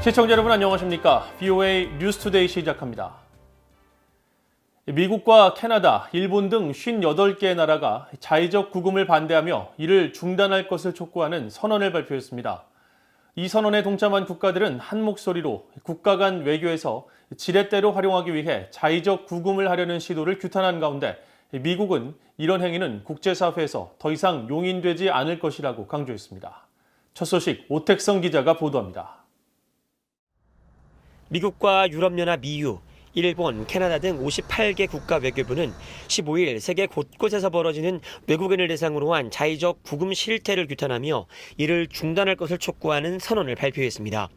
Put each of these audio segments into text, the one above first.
시청자 여러분 안녕하십니까? VOA 뉴스투데이 시작합니다. 미국과 캐나다, 일본 등 58개 나라가 자의적 구금을 반대하며 이를 중단할 것을 촉구하는 선언을 발표했습니다. 이 선언에 동참한 국가들은 한 목소리로 국가 간 외교에서 지렛대로 활용하기 위해 자의적 구금을 하려는 시도를 규탄한 가운데 미국은 이런 행위는 국제사회에서 더 이상 용인되지 않을 것이라고 강조했습니다. 첫 소식 오택성 기자가 보도합니다. 미국과 유럽연합 EU, 일본, 캐나다 등 58개 국가 외교부는 15일 세계 곳곳에서 벌어지는 외국인을 대상으로 한 자의적 구금 실태를 규탄하며 이를 중단할 것을 촉구하는 선언을 발표했습니다.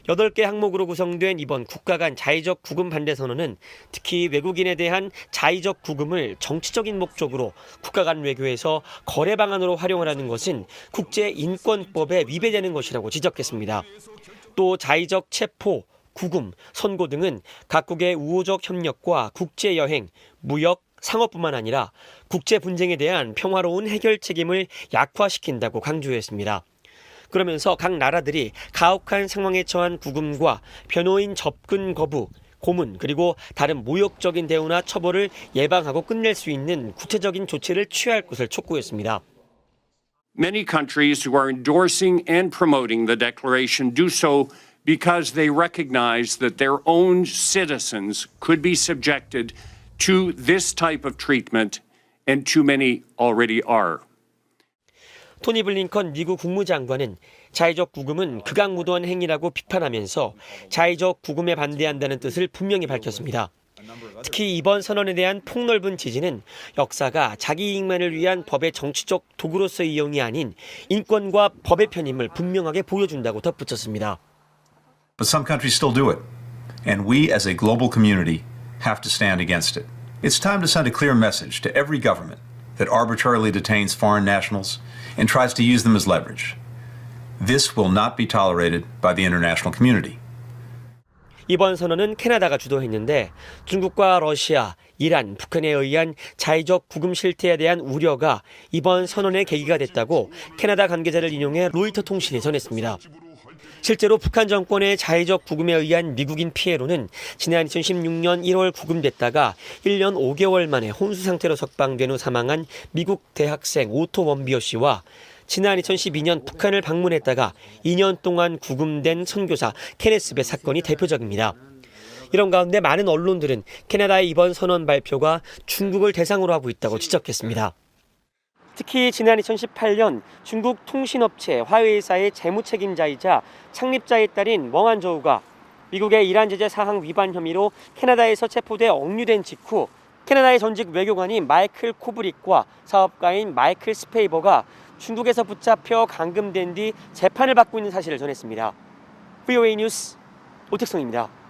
8개 항목으로 구성된 이번 국가 간 자의적 구금 반대 선언은 특히 외국인에 대한 자의적 구금을 정치적인 목적으로 국가 간 외교에서 거래 방안으로 활용하라는 것은 국제인권법에 위배되는 것이라고 지적했습니다. 또 자의적 체포, 구금, 선고 등은 각국의 우호적 협력과 국제여행, 무역, 상업뿐만 아니라 국제 분쟁에 대한 평화로운 해결 책임을 약화시킨다고 강조했습니다. 그러면서 각 나라들이 가혹한 상황에 처한 구금과 변호인 접근 거부, 고문 그리고 다른 모욕적인 대우나 처벌을 예방하고 끝낼 수 있는 구체적인 조치를 취할 것을 촉구했습니다. Many countries who are endorsing and promoting the declaration do so because they recognize that their own citizens could be subjected to this type of treatment, and too many already are. 토니 블링컨 미국 국무장관은 자의적 구금은 극악무도한 행위라고 비판하면서 자의적 구금에 반대한다는 뜻을 분명히 밝혔습니다. 특히 이번 선언에 대한 폭넓은 지지는 역사가 자기 이익만을 위한 법의 정치적 도구로서의 이용이 아닌 인권과 법의 편임을 분명하게 보여준다고 덧붙였습니다. But some countries still do it, and we as a global community have to stand against it. It's time to send a clear message to every government that arbitrarily detains foreign nationals and tries to use them as leverage. This will not be tolerated by the international community. 이번 선언은 캐나다가 주도했는데 중국과 러시아, 이란, 북한에 의한 자의적 구금 실태에 대한 우려가 이번 선언의 계기가 됐다고 캐나다 관계자를 인용해 로이터 통신이 전했습니다. 실제로 북한 정권의 자의적 구금에 의한 미국인 피해로는 지난 2016년 1월 구금됐다가 1년 5개월 만에 혼수 상태로 석방된 후 사망한 미국 대학생 오토 원비어 씨와 지난 2012년 북한을 방문했다가 2년 동안 구금된 선교사 케네스 배 사건이 대표적입니다. 이런 가운데 많은 언론들은 캐나다의 이번 선언 발표가 중국을 대상으로 하고 있다고 지적했습니다. 특히 지난 2018년 중국 통신업체 화웨이사의 재무 책임자이자 창립자의 딸인 멍한저우가 미국의 이란 제재 사항 위반 혐의로 캐나다에서 체포돼 억류된 직후 캐나다의 전직 외교관인 마이클 코브릭과 사업가인 마이클 스페이버가 중국에서 붙잡혀 감금된 뒤 재판을 받고 있는 사실을 전했습니다. VOA 뉴스 오택성입니다.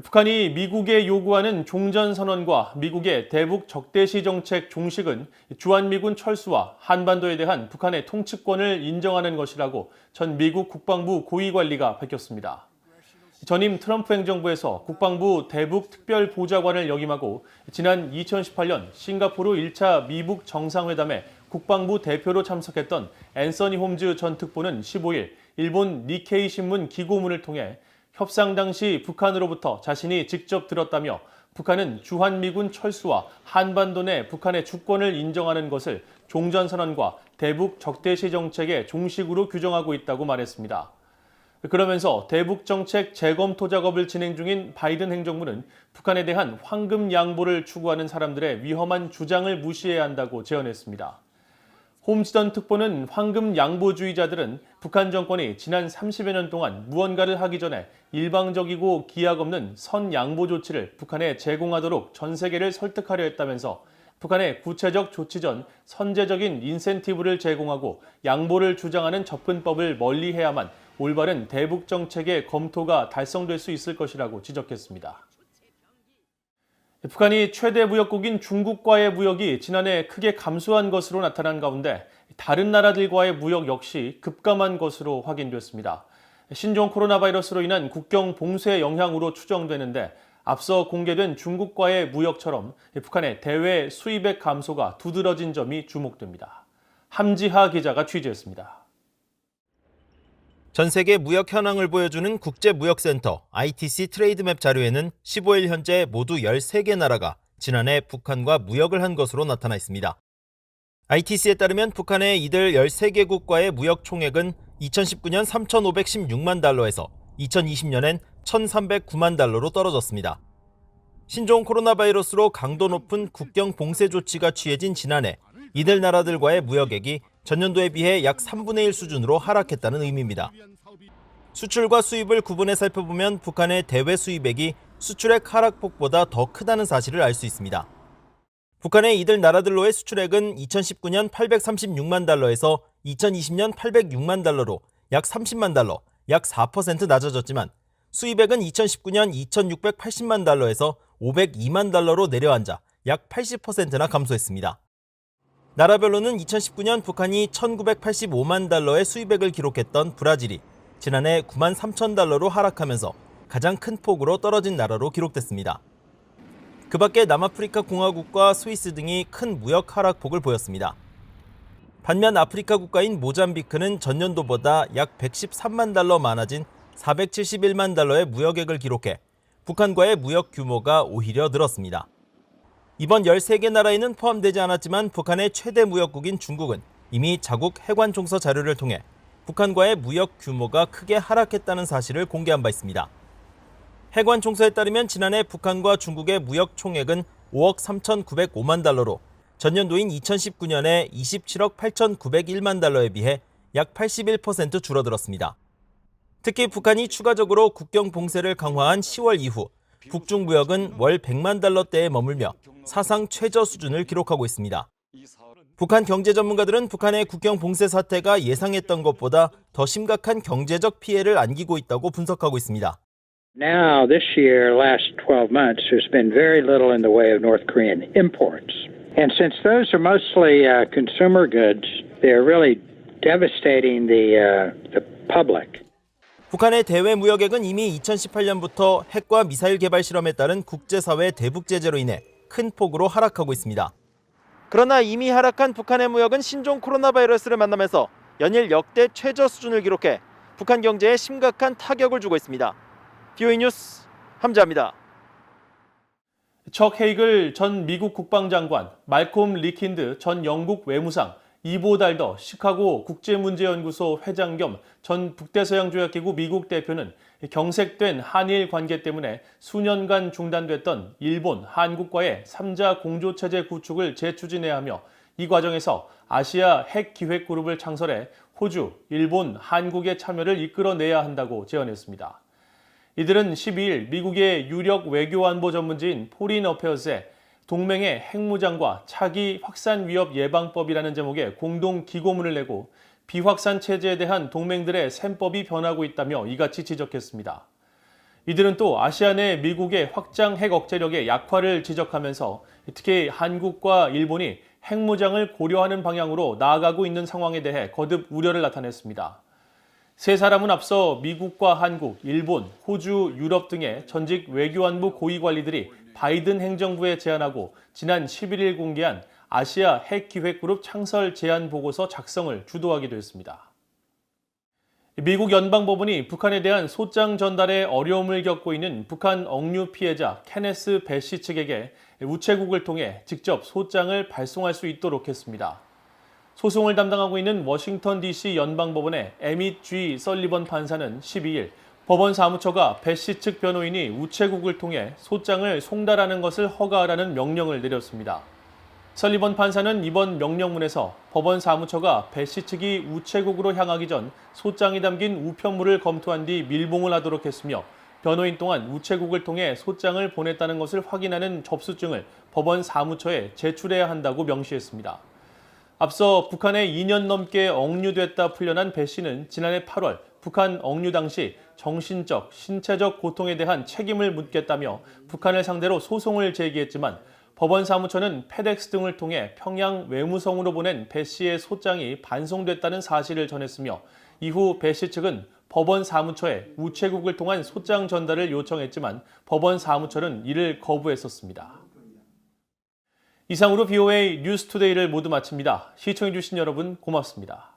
북한이 미국에 요구하는 종전선언과 미국의 대북 적대시 정책 종식은 주한미군 철수와 한반도에 대한 북한의 통치권을 인정하는 것이라고 전 미국 국방부 고위관리가 밝혔습니다. 전임 트럼프 행정부에서 국방부 대북 특별보좌관을 역임하고 지난 2018년 싱가포르 1차 미북 정상회담에 국방부 대표로 참석했던 앤서니 홈즈 전 특보는 15일 일본 니케이 신문 기고문을 통해 협상 당시 북한으로부터 자신이 직접 들었다며 북한은 주한미군 철수와 한반도 내 북한의 주권을 인정하는 것을 종전선언과 대북 적대시 정책의 종식으로 규정하고 있다고 말했습니다. 그러면서 대북 정책 재검토 작업을 진행 중인 바이든 행정부는 북한에 대한 황금 양보를 추구하는 사람들의 위험한 주장을 무시해야 한다고 제언했습니다. 홈즈 전 특보는 황금 양보주의자들은 북한 정권이 지난 30여 년 동안 무언가를 하기 전에 일방적이고 기약 없는 선 양보 조치를 북한에 제공하도록 전 세계를 설득하려 했다면서 북한의 구체적 조치 전 선제적인 인센티브를 제공하고 양보를 주장하는 접근법을 멀리해야만 올바른 대북 정책의 검토가 달성될 수 있을 것이라고 지적했습니다. 북한이 최대 무역국인 중국과의 무역이 지난해 크게 감소한 것으로 나타난 가운데 다른 나라들과의 무역 역시 급감한 것으로 확인됐습니다. 신종 코로나 바이러스로 인한 국경 봉쇄 영향으로 추정되는데 앞서 공개된 중국과의 무역처럼 북한의 대외 수입액 감소가 두드러진 점이 주목됩니다. 함지하 기자가 취재했습니다. 전 세계 무역 현황을 보여주는 국제무역센터 ITC 트레이드맵 자료에는 15일 현재 모두 13개 나라가 지난해 북한과 무역을 한 것으로 나타나 있습니다. ITC에 따르면 북한의 이들 13개국과의 무역 총액은 2019년 3,516만 달러에서 2020년엔 1,309만 달러로 떨어졌습니다. 신종 코로나 바이러스로 강도 높은 국경 봉쇄 조치가 취해진 지난해 이들 나라들과의 무역액이 전년도에 비해 약 3분의 1 수준으로 하락했다는 의미입니다. 수출과 수입을 구분해 살펴보면 북한의 대외 수입액이 수출액 하락폭보다 더 크다는 사실을 알 수 있습니다. 북한의 이들 나라들로의 수출액은 2019년 836만 달러에서 2020년 806만 달러로 약 30만 달러, 약 4% 낮아졌지만 수입액은 2019년 2680만 달러에서 502만 달러로 내려앉아 약 80%나 감소했습니다. 나라별로는 2019년 북한이 1985만 달러의 수입액을 기록했던 브라질이 지난해 9만 3천 달러로 하락하면서 가장 큰 폭으로 떨어진 나라로 기록됐습니다. 그 밖에 남아프리카 공화국과 스위스 등이 큰 무역 하락폭을 보였습니다. 반면 아프리카 국가인 모잠비크는 전년도보다 약 113만 달러 많아진 471만 달러의 무역액을 기록해 북한과의 무역 규모가 오히려 늘었습니다. 이번 13개 나라에는 포함되지 않았지만 북한의 최대 무역국인 중국은 이미 자국 해관총서 자료를 통해 북한과의 무역 규모가 크게 하락했다는 사실을 공개한 바 있습니다. 해관총서에 따르면 지난해 북한과 중국의 무역 총액은 5억 3,905만 달러로 전년도인 2019년에 27억 8,901만 달러에 비해 약 81% 줄어들었습니다. 특히 북한이 추가적으로 국경 봉쇄를 강화한 10월 이후 북중 무역은 월 100만 달러대에 머물며 사상 최저 수준을 기록하고 있습니다. 북한 경제 전문가들은 북한의 국경 봉쇄 사태가 예상했던 것보다 더 심각한 경제적 피해를 안기고 있다고 분석하고 있습니다. Now, this year, last 12 months, there's been very little in the way of North Korean imports. And since those are mostly consumer goods, they're really devastating the public. 북한의 대외 무역액은 이미 2018년부터 핵과 미사일 개발 실험에 따른 국제사회 대북 제재로 인해 큰 폭으로 하락하고 있습니다. 그러나 이미 하락한 북한의 무역은 신종 코로나 바이러스를 만나면서 연일 역대 최저 수준을 기록해 북한 경제에 심각한 타격을 주고 있습니다. BOE 뉴스 함자입니다. 척 헤이글 전 미국 국방장관, 말콤 리킨드 전 영국 외무상, 이보 달더 시카고 국제문제연구소 회장 겸 전 북대서양조약기구 미국 대표는 경색된 한일 관계 때문에 수년간 중단됐던 일본, 한국과의 3자 공조체제 구축을 재추진해야 하며 이 과정에서 아시아 핵기획그룹을 창설해 호주, 일본, 한국의 참여를 이끌어내야 한다고 제언했습니다. 이들은 12일 미국의 유력 외교안보 전문지인 포린 어페어스에 동맹의 핵무장과 차기 확산 위협 예방법이라는 제목의 공동 기고문을 내고 비확산 체제에 대한 동맹들의 셈법이 변하고 있다며 이같이 지적했습니다. 이들은 또 아시아 내 미국의 확장 핵 억제력의 약화를 지적하면서 특히 한국과 일본이 핵무장을 고려하는 방향으로 나아가고 있는 상황에 대해 거듭 우려를 나타냈습니다. 세 사람은 앞서 미국과 한국, 일본, 호주, 유럽 등의 전직 외교안보 고위관리들이 바이든 행정부에 제안하고 지난 11일 공개한 아시아 핵기획그룹 창설 제안 보고서 작성을 주도하기도 했습니다. 미국 연방법원이 북한에 대한 소장 전달에 어려움을 겪고 있는 북한 억류 피해자 케네스 배시 측에게 우체국을 통해 직접 소장을 발송할 수 있도록 했습니다. 소송을 담당하고 있는 워싱턴 DC 연방법원의 에밋 G. 설리번 판사는 12일 법원 사무처가 배시 측 변호인이 우체국을 통해 소장을 송달하는 것을 허가하라는 명령을 내렸습니다. 설리번 판사는 이번 명령문에서 법원 사무처가 배시 측이 우체국으로 향하기 전 소장이 담긴 우편물을 검토한 뒤 밀봉을 하도록 했으며 변호인 또한 우체국을 통해 소장을 보냈다는 것을 확인하는 접수증을 법원 사무처에 제출해야 한다고 명시했습니다. 앞서 북한에 2년 넘게 억류됐다 풀려난 배 씨는 지난해 8월 북한 억류 당시 정신적, 신체적 고통에 대한 책임을 묻겠다며 북한을 상대로 소송을 제기했지만 법원 사무처는 페덱스 등을 통해 평양 외무성으로 보낸 배 씨의 소장이 반송됐다는 사실을 전했으며 이후 배 씨 측은 법원 사무처에 우체국을 통한 소장 전달을 요청했지만 법원 사무처는 이를 거부했었습니다. 이상으로 BOA 뉴스투데이를 모두 마칩니다. 시청해주신 여러분 고맙습니다.